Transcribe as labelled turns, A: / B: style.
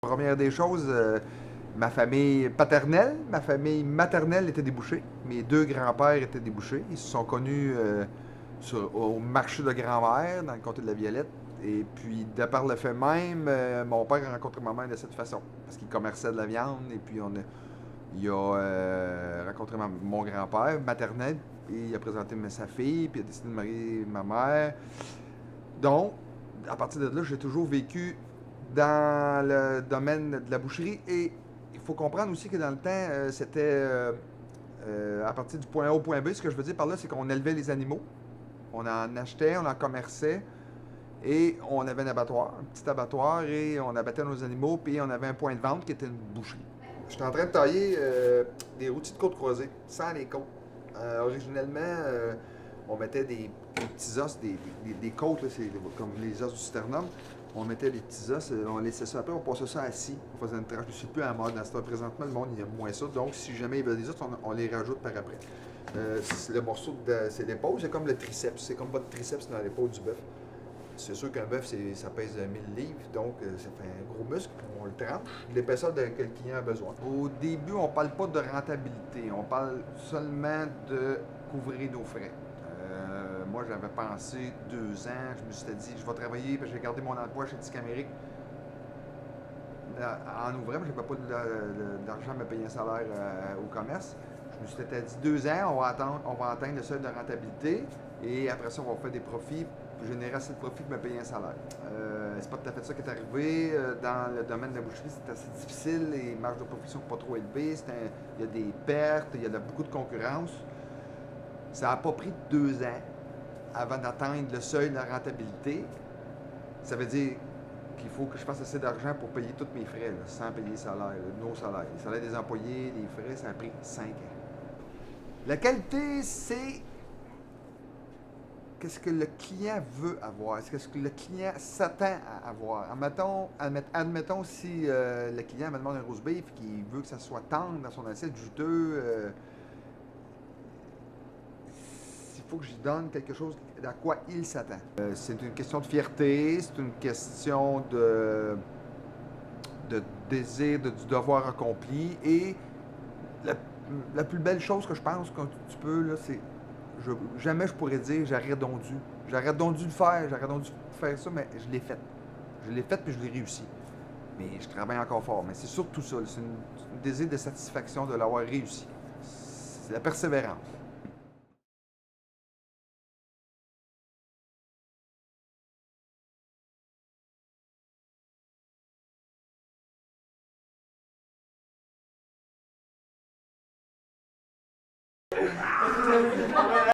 A: Première des choses, ma famille paternelle, ma famille maternelle était des bouchers. Mes deux grands-pères étaient des bouchers. Ils se sont connus au marché de grand-mère, dans le comté de la Violette. Et puis, de par le fait même, mon père a rencontré ma mère de cette façon. Parce qu'il commerçait de la viande. Et puis, il a rencontré mon grand-père maternel. Et il a présenté sa fille. Puis, il a décidé de marier ma mère. Donc, à partir de là, j'ai toujours vécu dans le domaine de la boucherie. Et il faut comprendre aussi que dans le temps, c'était à partir du point A au point B. Ce que je veux dire par là, c'est qu'on élevait les animaux. On en achetait, on en commerçait. Et on avait un abattoir, un petit abattoir, et on abattait nos animaux, puis on avait un point de vente qui était une boucherie. J'étais en train de tailler des rôtis de côte croisée, sans les côtes. Originellement, on mettait des petits os, des côtes, là, c'est comme les os du sternum. On mettait des petits os, on laissait ça après, on passait ça assis. On faisait une tranche. Je ne suis plus à la mode. Présentement, le monde il aime moins ça. Donc, si jamais il veut des os, on les rajoute par après. C'est le morceau c'est l'épaule, c'est comme le triceps. C'est comme votre triceps dans l'épaule du bœuf. C'est sûr qu'un bœuf, ça pèse 1000 livres, donc ça fait un gros muscle, on le tranche, l'épaisseur que le client a besoin. Au début, on ne parle pas de rentabilité, on parle seulement de couvrir nos frais. Moi, j'avais pensé 2 ans, je me suis dit, je vais travailler, parce que j'ai gardé mon emploi chez Discamérique. En ouvrant, je n'avais pas d'argent à me payer un salaire au commerce. Je me suis dit 2 ans, on va atteindre le seuil de rentabilité et après ça, on va faire des profits, générer assez de profits pour me payer un salaire. C'est pas tout à fait ça qui est arrivé. Dans le domaine de la boucherie, c'est assez difficile, les marges de profit sont pas trop élevées, il y a des pertes, il y a beaucoup de concurrence. Ça n'a pas pris 2 ans avant d'atteindre le seuil de la rentabilité. Ça veut dire qu'il faut que je fasse assez d'argent pour payer tous mes frais, là, sans payer les salaires, nos salaires. Les salaires des employés, les frais, ça a pris 5 ans. La qualité, c'est qu'est-ce que le client veut avoir, qu'est-ce que le client s'attend à avoir. Admettons si le client me demande un roast beef, qu'il veut que ça soit tendre dans son assiette, juteux, il faut que je lui donne quelque chose à quoi il s'attend. C'est une question de fierté, c'est une question de désir, du devoir accompli. Et la, la plus belle chose que je pense que tu peux, là, c'est jamais je pourrais dire j'aurais donc dû. J'aurais donc dû le faire, j'aurais donc dû faire ça, mais je l'ai fait. Je l'ai fait puis je l'ai réussi. Mais je travaille encore fort. Mais c'est surtout ça, c'est un désir de satisfaction de l'avoir réussi. C'est la persévérance.